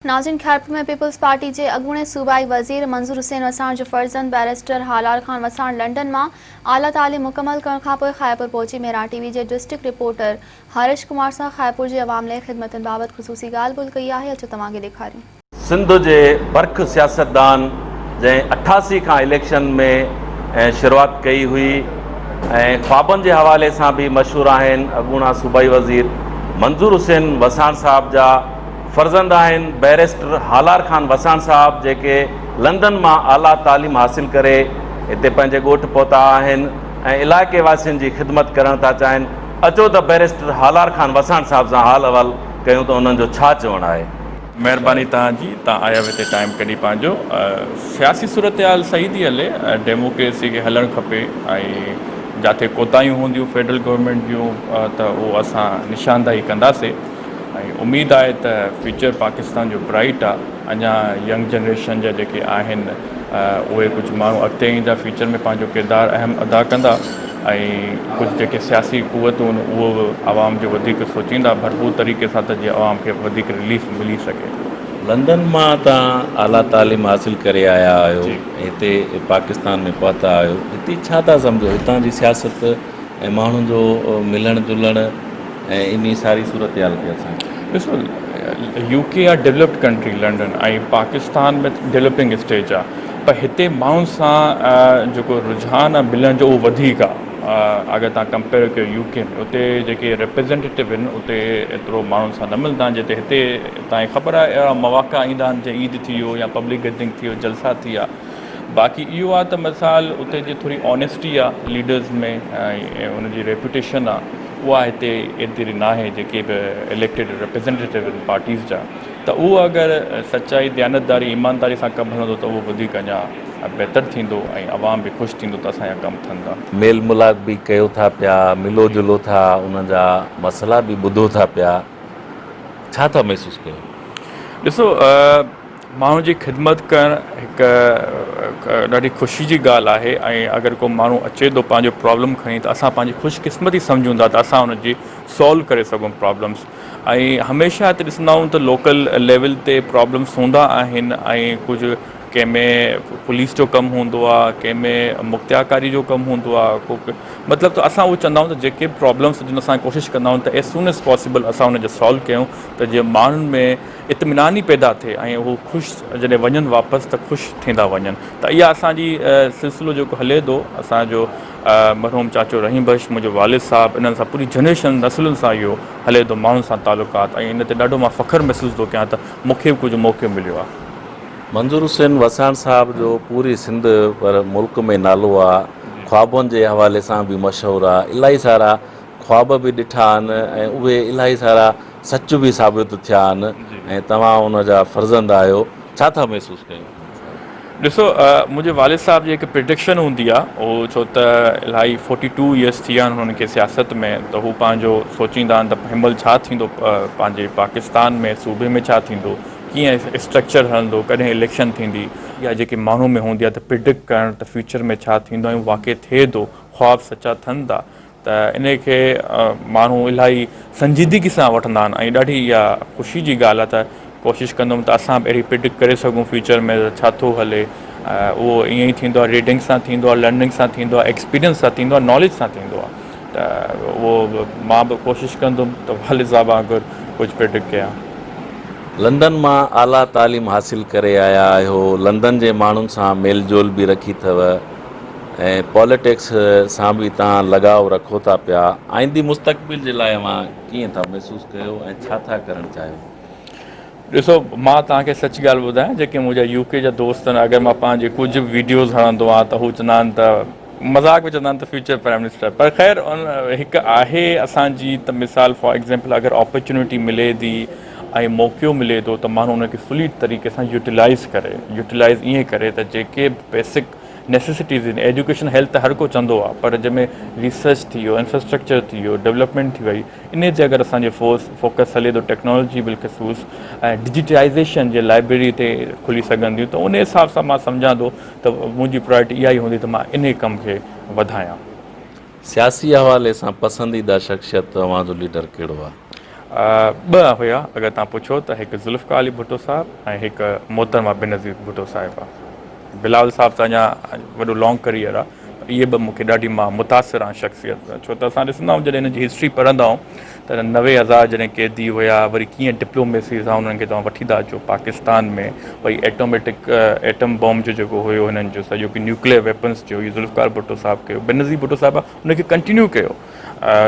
नाज़रीन, खैरपुर में peoples party के अॻूणे सूबाई वज़ीर मंजूर हुसैन वसाण जो फर्ज़ंद बैरिस्टर हालार खान वसाण लंडन में आला तालीम मुकम्मल करण खां पोइ खैरपुर पहुची। मेरा टीवी के डिस्ट्रिक्ट रिपोर्टर हरीश कुमार सां खैरपुर के अवाम लाइ ख़िदमतुनि बाबति ख़ुसूसी ॻाल्हि ॿोल्हि कई आहे। अचो तव्हांखे ॾेखारियूं। सिंध के बरख सियासतदान जैं 88 का इलेक्शन में शुरुआत कई हुई ऐं ख्वाबन के हवाले से भी मशहूर आहिनि। अॻूणा सूबाई वज़ीर मंजूर हुसैन वसाण साहब जा फर्जंद आहिनि बैरिस्टर हालार खान वसाण साहब, जेके लंदन में आला तालीम हासिल करे इतने पंहिंजे ॻोठ पहुता आहिनि ऐं इलाइक़े वासियुनि जी ख़िदमत करण था चाहिनि। अचो त बैरिस्टर हालार खान वसाण साहब सां हाल अहवाल कयूं त उन्हनि जो छा चवणु आहे। मेहरबानी तव्हांजी, तव्हां आया हिते टाइम कढी पंहिंजो। सियासी सूरत हाल सही थी हले, डेमोक्रेसी के हलणु खपे ऐं जिथे कोताहियूं हूंदियूं फेडरल गवर्नमेंट जूं त उहो असां निशानदाही कंदासीं ऐं उम्मीद आहे त फ्यूचर पाकिस्तान जो ब्राइट आहे। अञा यंग जनरेशन जा जेके आहिनि उहे कुझु माण्हू अॻिते ईंदा, फ्यूचर में पंहिंजो किरदारु अहम अदा कंदा ऐं कुझु जेके सियासी क़ुवतूं आहिनि उहो आवाम जो वधीक सोचींदा भरपूर तरीक़े सां त जीअं आवाम खे वधीक रिलीफ मिली सके। लंदन में तव्हां आला तालीम हासिल करे आया आहियो, हिते पाकिस्तान में पहुता आहियो, हिते छा था सम्झो हितां जी सियासत ऐं माण्हुनि जो मिलण जुलण ऐं इन सारी सूरत हाल खे असां ॾिसो, यूके आहे डेवलप्ड कंट्री लंडन ऐं पाकिस्तान में डेवलपिंग स्टेज आहे, पर हिते माण्हुनि सां जेको रुझान आहे मिलण जो उहो वधीक आहे। अगर तव्हां कंपेयर कयो यूके में, उते जेके रिप्रेजेंटेटिव आहिनि उते एतिरो माण्हुनि सां न मिलंदा आहिनि जिते हिते तव्हांखे ख़बर आहे अहिड़ा मौक़ा ईंदा आहिनि जीअं ईद थी वियो या पब्लिक गैदरिंग थी वियो, जलसा थी विया। बाक़ी इहो आहे त मिसाल उते जी थोरी ऑनेस्टी आहे लीडर्स में ऐं उनजी रेपुटेशन आहे, उहा हिते एतिरी न आहे जेके बि इलेक्टेड रिप्रेजेंटेटिव आहिनि पार्टीज़ जा। त उहो अगरि सचाई दयानतदारी ईमानदारी सां कमु हलंदो त उहो वधीक अञा बहितर थींदो ऐं अवाम बि ख़ुशि थींदो त असांजा कमु थींदा। मेल मुलाक़ भी कयो था पिया, मिलो जुलो था, उन जा मसला भी ॿुधो था पिया, छा था महसूस कयो? ॾिसो, माण्हू जी ख़िदमत करणु हिकु ॾाढी ख़ुशी जी ॻाल्हि आहे ऐं अगरि को माण्हू अचे थो पंहिंजो प्रॉब्लम खणी त असां पंहिंजी ख़ुशकिस्मती सम्झूं था त असां हुनजी सॉल्व करे सघूं प्रॉब्लम्स। ऐं हमेशह हिते ॾिसंदा आहियूं त लोकल लेवल ते प्रॉब्लम्स हूंदा आहिनि ऐं कुझु कंहिंमें पुलिस जो कमु हूंदो आहे, कंहिंमें मुख़्तियारकारी जो कमु हूंदो आहे, मतिलबु त असां उहो चवंदा आहियूं त जेके प्रॉब्लम्स जिन असां कोशिशि कंदा आहियूं त एज़ सून एज़ पॉसिबल असां हुनजो सॉल्व कयूं त जीअं माण्हुनि में इत्मिनान ई पैदा थिए ऐं उहो ख़ुशि जॾहिं वञनि वापसि त ख़ुशि थींदा वञनि। त इहा असांजी सिलसिलो जेको हले थो, असांजो मरहूम चाचो रहीम बख़्श मुंहिंजो वालिद साहब, इन्हनि सां पूरी जनरेशन नसलुनि सां इहो हले थो, माण्हुनि सां तालुकात, ऐं इन ते ॾाढो मां फ़ख़्रु महसूस थो कयां त मूंखे बि कुझु मौक़ो मिलियो आहे। मंजूर हुसैन वसाण साहब जो पूरी सिंध पर मुल्क में नालो आहे, ख्वाबनि के हवाले से भी मशहूर आहे, इलाही सारा ख्वाब भी ॾिठा आहिनि ऐं उहे इलाही सारा सच भी साबित थिया आहिनि ऐं तव्हां उन जा फर्ज़ंद आहियो, छा था महसूस कयो? ॾिसो, मुंहिंजे वालिद साहब जी हिकु प्रिडिक्शन हूंदी आहे, उहो छो त इलाही 42 ईयर्स थी विया आहिनि हुननि खे सियासत में, त हू पंहिंजो सोचींदा आहिनि त हिनमहिल छा थींदो पंहिंजे पाकिस्तान में सूबे में, छा थींदो, कीअं स्ट्रक्चर हलंदो, कॾहिं इलेक्शन थींदी, या जेकी माण्हू में हूंदी आहे त प्रिडिक्ट करणु त फ्यूचर में छा थींदो ऐं वाक़ई थिए थो, ख्वाब सचा थियनि था, त इन खे माण्हू इलाही संजीदगी सां वठंदा आहिनि ऐं ॾाढी इहा ख़ुशी जी ॻाल्हि आहे त कोशिशि कंदुमि त असां बि अहिड़ी प्रिडिक्ट करे सघूं फ्यूचर में छा थो हले। उहो ईअं ई थींदो आहे, रीडिंग सां थींदो आहे, लर्निंग सां थींदो आहे, एक्सपीरियंस सां थींदो आहे, नॉलेज सां थींदो आहे। त उहो मां बि कोशिशि कंदुमि त वालिद साहब वांगुरु कुझु प्रिडिक्ट कयां। लंदन में आला तालीम हासिल करे आया आहियो, लंदन के माण्हुनि सां मेल जोल भी रखी अथव ऐं पॉलिटिक्स सां भी तव्हां लगाव रखो था पिया, आईंदी मुस्तक़बिल जे लाइ मां कीअं था महसूस कयो ऐं छा था करणु चाहियो? ॾिसो, मां तव्हांखे सच ॻाल्हि ॿुधायां, जेके मुंहिंजा यूके जा दोस्त आहिनि, अगरि मां पंहिंजे कुझु वीडियोज़ हणंदो आहियां त हू चवंदा आहिनि त मज़ाक में चवंदा आहिनि त फ्यूचर प्राइम मिनिस्टर, पर ख़ैर हिकु आहे असांजी त मिसाल फॉर एग्ज़ाम्पल अगरि अपॉर्चुनिटी मिले थी ऐं मौक़ो मिले थो त माण्हू उनखे फुली तरीक़े सां यूटिलाइज़ करे, यूटिलाइज़ ईअं करे त जेके बेसिक नेसेसिटीज़ आहिनि, एजुकेशन हेल्थ त हर को चवंदो आहे, पर जंहिंमें रिसर्च थी वियो, इंफ्रास्ट्रक्चर थी वियो, डेवलपमेंट थी वई, इन ते अगरि असांजे फोकस हले थो टेक्नोलॉजी बिल्ख़ुसूस ऐं डिजिटाइज़ेशन जे लाइब्रेरी ते खुली सघंदियूं, त उन हिसाब सां मां सम्झां थो त मुंहिंजी प्रायोरिटी इहा ई हूंदी त मां इन कम खे वधायां। सियासी हवाले सां पसंदीदा शख़्सियत तव्हांजो लीडर कहिड़ो आहे? ॿ हुया अगरि तव्हां पुछो त हिकु ज़ुल्फ़िकार अली भुट्टो साहिबु ऐं हिकु मोहतरमा बेनज़ीर भुट्टो साहिबु आहे। बिलावल साहिबु त अञा वॾो लॉन्ग करियर आहे। इहे ॿ मूंखे ॾाढी मां मुतासिर आहियां शख़्सियत, छो त असां ॾिसंदा आहियूं जॾहिं हिन जी हिस्ट्री पढ़ंदा आहियूं त 90,000 जॾहिं कैदी हुया, वरी कीअं डिप्लोमेसी सां हुननि खे तव्हां वठी था अचो पाकिस्तान में, वरी एटम बॉम्ब जो जेको हुयो हिननि जो सॼो की न्यूक्लियर वेपन्स जो, इहो ज़ुल्फ़िकार भुट्टो साहिबु कयो, बेनज़ीर भुट्टो साहिबु आहे उनखे कंटिन्यू कयो।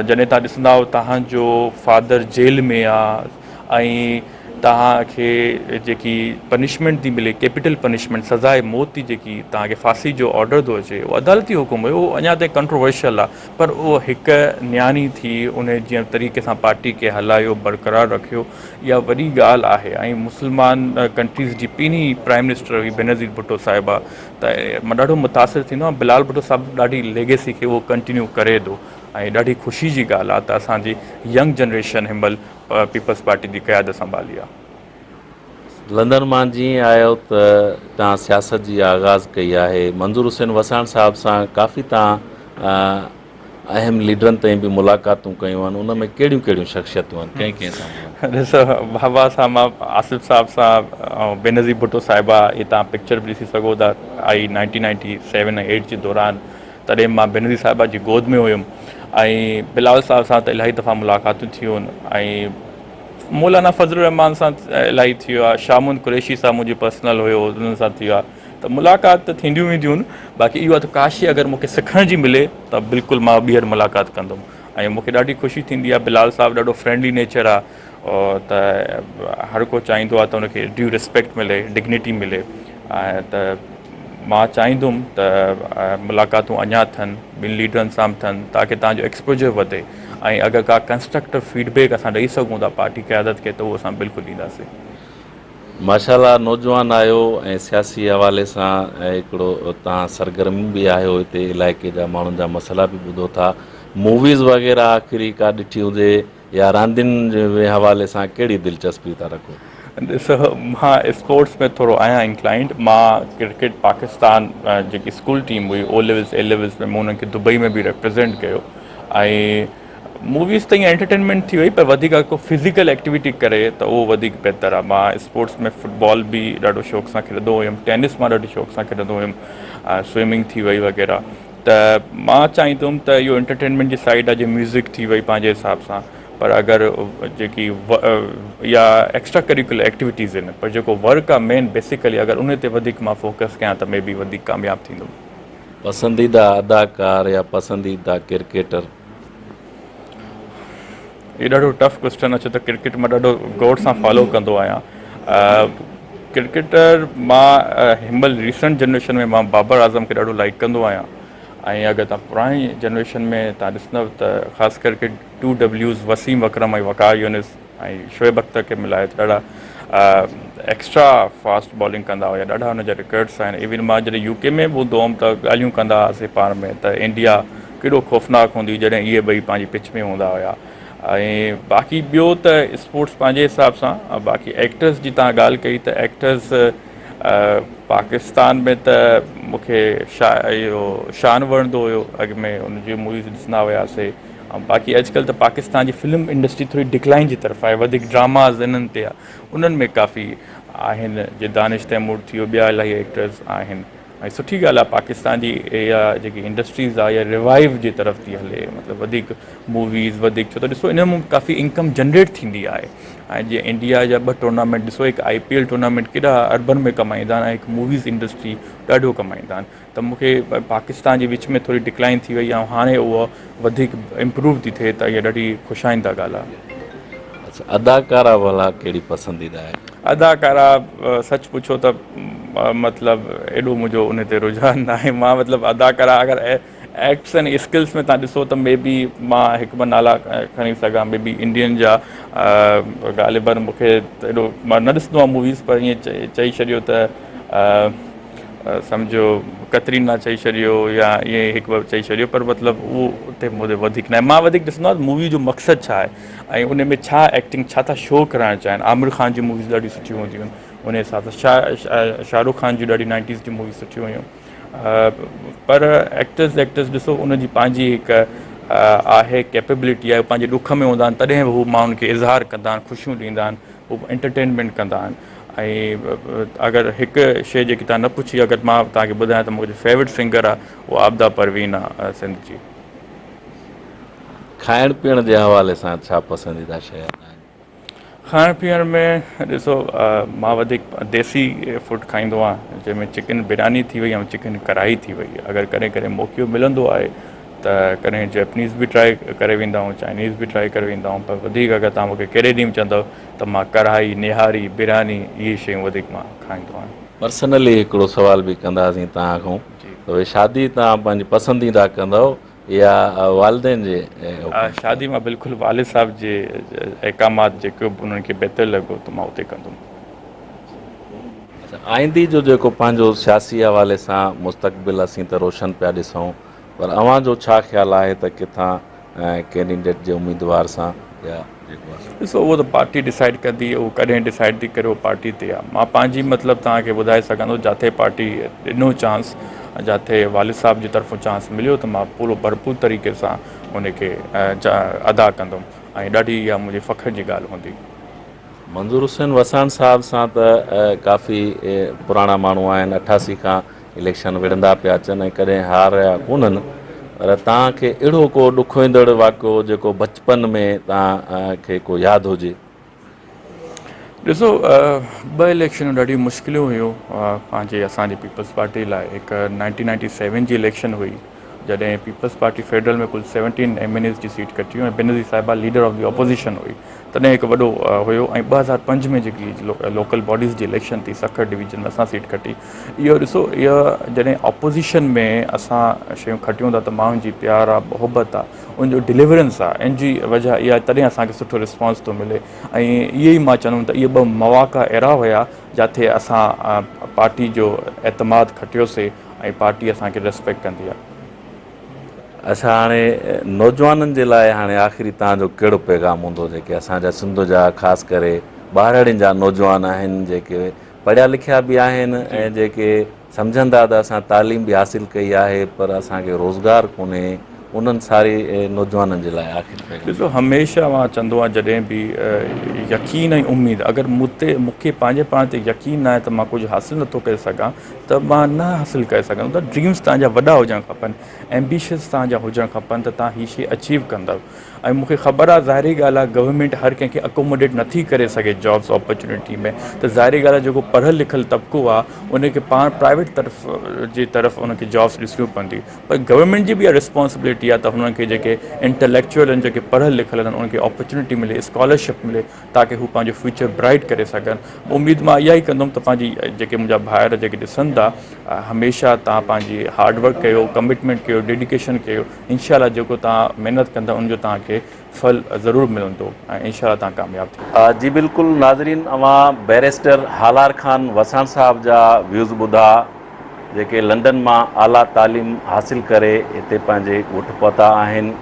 जॾहिं तव्हां ॾिसंदा आहियो तव्हांजो फादर जेल में आहे ऐं तव्हांखे जेकी पनिशमेंट थी मिले, कैपिटल पनिशमेंट, सज़ाए मौत थी जेकी तव्हांखे फांसी जो ऑडर थो अचे, उहो अदालती हुकुम हुयो, उहो अञा ताईं कंट्रोवर्शियल आहे, पर उहो हिकु न्याणी थी उन जीअं तरीक़े सां पार्टी खे हलायो, बरक़रार रखियो, इहा वॾी ॻाल्हि आहे। ऐं मुस्लमान कंट्रीज़ जी पहिरीं प्राइम मिनिस्टर हुई बेनज़ीर भुट्टो साहिबा, त मां ॾाढो मुतासिर थींदो आहियां। बिलावल भुट्टो साहिबु ॾाढी लेगेसी खे उहो कंटिन्यू करे थो ऐं ॾाढी ख़ुशी जी ॻाल्हि आहे त असांजी यंग जनरेशन हिनमहिल पीपल्स पार्टी जी क़यादत संभाली आहे। लंदन मां जीअं आयो त तव्हां सियासत जी आगाज़ कई आहे, मंज़ूर हुसैन वसाण साहिब सां काफ़ी तव्हां अहम लीडरनि ताईं बि मुलाक़ातूं कयूं आहिनि, उन में कहिड़ियूं कहिड़ियूं शख़्सियतूं आहिनि, कंहिं सां? ॾिसो बाबा सां मां आसिफ़ साहिब सां ऐं बेनज़ीर भुट्टो साहिबा, इहे तव्हां पिक्चर बि ॾिसी सघो था, आई 1997 ऐं 8 जे दौरान, तॾहिं मां बेनज़ीर साहिबा जी गोद में हुयुमि। ऐं बिलावल साहिब सां त इलाही दफ़ा मुलाक़ातूं थियूं आहिनि ऐं मौलाना फज़लुर रहमान सां इलाही थी वियो आहे, शामुन कुरैशी सां मुंहिंजो पर्सनल हुयो, उन्हनि सां थी वियो आहे, त मुलाक़ात त थींदियूं वेंदियूं आहिनि। बाक़ी इहो आहे त काशी अगरि मूंखे सिखण जी मिले त बिल्कुलु मां ॿीहर मुलाक़ात कंदुमि ऐं मूंखे ॾाढी ख़ुशी थींदी आहे। बिलावल साहिबु ॾाढो फ्रेंडली नेचर आहे और त हर को चाहींदो आहे त उनखे ड्यू रिस्पेक्ट मिले, डिग्निटी मिले, ऐं त मां चाहींदुमि त मुलाक़ातूं अञा थियनि, ॿिनि लीडरनि सां बि थियनि, ताकी तव्हांजो एक्सपोजर वधे ऐं अगरि का कंस्ट्रक्टिव फीडबैक असां ॾेई सघूं था पार्टी क़यादत खे, त उहो असां बिल्कुलु ॾींदासीं। माशाल्लाह नौजवान आहियो ऐं सियासी हवाले सां हिकिड़ो तव्हां सरगर्मी बि आहियो, हिते इलाइक़े जा माण्हुनि जा मसइला बि ॿुधो था। मूवीज़ वग़ैरह आख़िरी का ॾिठी हुजे या रांदियुनि जे हवाले सां कहिड़ी दिलचस्पी था रखो? ॾिसो मां स्पोर्ट्स में थोरो आहियां इंक्लाइंड। मां क्रिकेट पाकिस्तान जेकी स्कूल टीम हुई ओ लेवल्स ए लेवल्स में, मूं हुननि खे दुबई में बि रिप्रेज़ेंट कयो। ऐं मूवीज़ त ईअं एंटरटेनमेंट थी वई, पर वधीक को फिज़िकल एक्टिविटी करे त उहो वधीक बहितर आहे। मां स्पोर्ट्स में फुटबॉल बि ॾाढो शौक़ सां खेॾंदो हुयुमि, टेनिस मां ॾाढी शौक़ सां खेॾंदो हुयुमि, स्विमिंग थी वई वग़ैरह। त मां चाहींदुमि त इहो एंटरटेनमेंट जी साइड आहे, जीअं म्यूज़िक थी वई पंहिंजे हिसाब सां, पर अगरि जेकी या एक्स्ट्रा करिकुलर एक्टिविटीज़ आहिनि, पर जेको वर्क आहे मेन बेसिकली, अगरि उन ते वधीक मां फोकस कयां त मे बि वधीक कामयाबु थींदुमि। पसंदीदा अदाकार या पसंदीदा क्रिकेटर? इहो ॾाढो टफ क्वेश्चन आहे, छो त क्रिकेट मां ॾाढो गौर सां फॉलो कंदो आहियां। क्रिकेटर मां हिनमहिल रिसेंट जनरेशन में मां बाबर आज़म खे ॾाढो लाइक कंदो आहियां। ऐं अगरि तव्हां पुराणी जनरेशन में तव्हां ॾिसंदव त ख़ासि करके 2Ws वसीम अकरम ऐं वक़ार यूनिस ऐं शोएब अख्तर खे मिलाए त ॾाढा एक्स्ट्रा फास्ट बॉलिंग कंदा हुआ, ॾाढा हुनजा रिकॉर्ड्स आहिनि। इवन मां जॾहिं UK में बि हूंदो हुअमि त ॻाल्हियूं कंदा हुआसीं पाण में त इंडिया केॾो ख़ौफ़नाक हूंदी जॾहिं इहे ॿई पंहिंजी पिच में हूंदा हुआ। ऐं बाक़ी ॿियो त स्पोर्ट्स पंहिंजे हिसाब सां, बाक़ी एक्टर्स जी तव्हां ॻाल्हि कई त एक्टर्स पाकिस्तान में त मूंखे इहो शान वणंदो हुयो, अॻु में उनजी मूवीज़ ॾिसंदा हुआसीं। ऐं बाक़ी अॼुकल्ह त पाकिस्तान जी फिल्म इंडस्ट्री थोरी डिक्लाइन जी तरफ़ आहे, वधीक ड्रामाज़ इन्हनि ते आहे, उन्हनि में काफ़ी आहिनि, जीअं दानिश तैमूर थी वियो, ॿिया इलाही एक्टर्स आहिनि। ऐं सुठी ॻाल्हि आहे पाकिस्तान जी इहा जेकी इंडस्ट्रीज़ आहे इहा रिवाइव जी तरफ़ थी हले, मतिलबु वधीक मूवीज़ वधीक, छो त ॾिसो इन में काफ़ी इनकम जनरेट थींदी आहे। ऐं जीअं इंडिया जा 2 टूर्नामेंट ॾिसो, हिकु IPL टूर्नामेंट केॾा अर्बन में कमाईंदा आहिनि, ऐं हिकु मूवीज़ इंडस्ट्री ॾाढो कमाईंदा आहिनि। त मूंखे पाकिस्तान जे विच में थोरी डिक्लाइन थी वई आहे, हाणे उहा वधीक इम्प्रूव थी थिए, त इहा ॾाढी ख़ुशाईंदा ॻाल्हि आहे। अच्छा, अदाकारा भला कहिड़ी पसंदीदा आहे? अदाकारा सच पुछो त मतिलबु एॾो मुंहिंजो उन ते रुझान न आहे। मां मतिलबु अदाकारा अगरि एक्ट्स एंड स्किल्स में तव्हां ॾिसो त मे बी मां हिकु ॿ नाला खणी सघां, मे बी इंडियन जा ग़ालिबन मूंखे त एॾो मां न ॾिसंदो आहियां मूवीज़, पर ईअं चई छॾियो त सम्झो कतरीना चई छॾियो या ईअं हिकु ॿ चई छॾियो, पर मतिलबु उहो उते मुंहिंजो वधीक न आहे। मां वधीक ॾिसंदो आहियां मूवी जो मक़सदु छा आहे ऐं उन में छा एक्टिंग, छा था शो कराइणु चाहिनि। आमिर ख़ान जी मूवीज़ ॾाढियूं सुठियूं हूंदियूं आहिनि, उन हिसाब सां शाहरुख ख़ान जी ॾाढी 90s जी मूवीज़ सुठियूं हुयूं। पर एक्टर्स ॾिसो उनजी पंहिंजी हिकु आहे, कैपेबिलिटी आहे, पंहिंजे ॾुख में हूंदा आहिनि तॾहिं बि हू माण्हुनि खे इज़हार कंदा आहिनि, ख़ुशियूं ॾींदा आहिनि, हू एंटरटेनमेंट कंदा आहिनि। ऐं अगरि हिकु शइ जेकी तव्हां न पुछी, अगरि मां तव्हांखे ॿुधायां त मुंहिंजो फेवरेट सिंगर आहे उहो आबदा परवीन आहे सिंध जी। खाइण पीअण जे हवाले सां छा पसंदीदा शइ आहे? खाइण पीअण में ॾिसो, मां वधीक देसी फूड खाईंदो आहियां, जंहिंमें चिकन बिरयानी थी वई ऐं चिकन कढ़ाई थी वई। अगरि कॾहिं कॾहिं मौक़ो मिलंदो आहे त कॾहिं जैपनीज़ बि ट्राए करे वेंदा आहियूं, चाइनीज़ बि ट्राए करे वेंदा आहियूं, पर वधीक अगरि तव्हां मूंखे कहिड़े ॾींहुं चवंदव त मां कढ़ाई, निहारी, बिरयानी इहे शयूं वधीक मां खाईंदो आहियां। पर्सनली हिकिड़ो सुवाल बि कंदासीं तव्हां खां, त भई शादी तव्हां पंहिंजी पसंदीदा कंदव या वालदेन जे? शादी मां बिल्कुलु वालिद साहिब जे अहकामात जेको बि उन्हनि खे बहितर लॻो त मां उते कंदुमि। आईंदी जो जेको पंहिंजो सियासी हवाले सां मुस्तक़बिल असीं त रोशन पिया ॾिसूं, पर अव्हां जो छा ख़्यालु आहे त किथां कैंडिडेट जे उम्मीदवार सां या जेको आहे? ॾिसो, उहो त पार्टी डिसाइड कंदी, उहो कॾहिं डिसाइड थी करे, उहो पार्टी ते आहे। मां पंहिंजी मतिलबु तव्हांखे ॿुधाए सघंदो, जिथे पार्टी ॾिनो चांस, जिथे वालिद साहिब जी तरफ़ां चांस मिलियो त मां पूरो भरपूर तरीक़े सां उनखे अदा कंदुमि ऐं ॾाढी इहा मुंहिंजी फ़ख्र जी ॻाल्हि हूंदी। मंज़ूर हुसैन वसाण साहिब सां त काफ़ी पुराणा माण्हू आहिनि, 88 खां इलेक्शन विढ़ंदा पिया अचनि ऐं कॾहिं हारिया कोन्हनि, पर तव्हांखे अहिड़ो को ॾुखो ईंदड़ वाक़ियो जेको बचपन में तव्हांखे को यादि हुजे? ॾिसो, ॿ इलेक्शनूं ॾाढियूं मुश्किलियूं हुयूं पंहिंजे असांजी पीपल्स पार्टी लाइ। हिकु 1997 जी इलेक्शन हुई, जॾहिं पीपल्स पार्टी फेडरल में कुल 17 MNAs जी सीट कटियूं ऐं बेनज़ीर साहिबा लीडर ऑफ द ऑपोज़िशन हुई। तॾहिं हिकु वॾो हुयो। ऐं 2005 में जेकी लोकल बॉडीज़ जी इलेक्शन थी, सखर डिवीजन में असां सीट खटी। इहो ॾिसो, इहा जॾहिं ऑपोज़िशन में असां शयूं खटियूं था त माण्हुनि जी प्यार आहे, मोहबत आहे, उनजो डिलीवरेंस आहे, इन जी वजह इहा तॾहिं असांखे सुठो रिस्पॉन्स थो मिले। ऐं इहे ई मां चवंदुमि त इहे ॿ मौक़ा अहिड़ा हुया जिथे असां पार्टी जो एतमाद खटियोसीं ऐं पार्टी असांखे रिस्पेक्ट कंदी आहे। अच्छा, हाणे नौजवाननि जे लाइ हाणे आख़िरी तव्हांजो कहिड़ो पैगाम हूंदो, जेके असांजा सिंध जा ख़ासि करे ॿाहिरिनि जा नौजवान आहिनि, जेके पढ़िया लिखिया बि आहिनि ऐं जेके सम्झनि था त असां तालीम बि हासिलु कई आहे पर असांखे रोज़गार कोन्हे, उन्हनि सारे नौजवाननि जे लाइ आख़िर पैगाम? ॾिसो, हमेशह मां चवंदो आहियां, जॾहिं बि यकीन ऐं उमेदु, अगरि मूंखे पंहिंजे पाण ते यकीन न आहे त मां कुझु हासिलु नथो करे सघां त मां न हासिलु करे सघां। त ड्रीम्स तव्हांजा वॾा हुजणु खपनि, एम्बिशियस तव्हांजा हुजणु खपनि त तव्हां हीअ शइ अचीव कंदव। ऐं मूंखे ख़बर आहे, ज़ाहिरी ॻाल्हि आहे, गवर्नमेंट हर कंहिंखे अकोमोडेट नथी करे सघे जॉब्स अपॉर्चुनिटी में, त ज़ाहिरी ॻाल्हि आहे जेको पढ़ियलु लिखियलु तबिको आहे उनखे पाण प्राइवेट तरफ़ उनखे जॉब्स ॾिसणियूं पवंदियूं। पर गवर्नमेंट जी बि इहा रिस्पॉन्सिबिलिटी आहे त हुननि खे जेके इंटेलेक्चुअल आहिनि, जेके पढ़ियलु लिखियलु आहिनि, उनखे अपॉर्चुनिटी मिले, स्कॉलरशिप मिले, ताकी हू पंहिंजो फ्यूचर ब्राइट करे सघनि। उमेद मां इहा ई कंदुमि त पंहिंजी जेके मुंहिंजा भाइर जेके ॾिसनि था, हमेशह तव्हां पंहिंजी हार्डवर्क कयो, कमिटमेंट कयो, डेडिकेशन कयो। इंशाल्लाह जेको तव्हां महिनत कंदा उनजो तव्हांखे फल ज़रूरु मिलंदो ऐं इंशाल्लाह तव्हां कामयाबु थींदा। जी बिल्कुलु नाज़रीन, अवां बैरिस्टर हालार खान वसाण साहिब जा व्यूज़ ॿुधा, जेके लंडन मां आला तालीम हासिलु करे हिते पंहिंजे ॻोठ पहुता आहिनि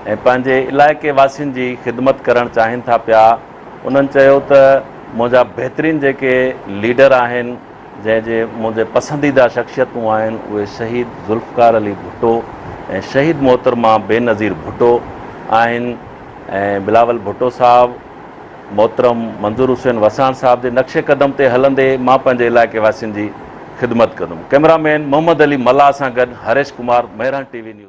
ऐं पंहिंजे इलाइक़े वासियुनि जी ख़िदमत करणु चाहिनि था पिया। उन्हनि चयो त मुंहिंजा बहितरीनु जेके लीडर आहिनि, जंहिंजे मुंहिंजे पसंदीदा शख़्सियतूं आहिनि, उहे शहीद ज़ुल्फ़कार अली भुट्टो ऐं शहीद मोहतरमा बेनज़ीर भुट्टो आहिनि। ऐं बिलावल भुट्टो साहिबु, मोहतरम मंज़ूर हुसैन वसाण साहिब जे नक्शे क़दम ते हलंदे मां पंहिंजे इलाइक़े वासियुनि जी ख़िदमत कंदुमि। कैमरामैन मोहम्मद अली मल्ला सां गॾु हरेश कुमार, मेहरान TV न्यूज़।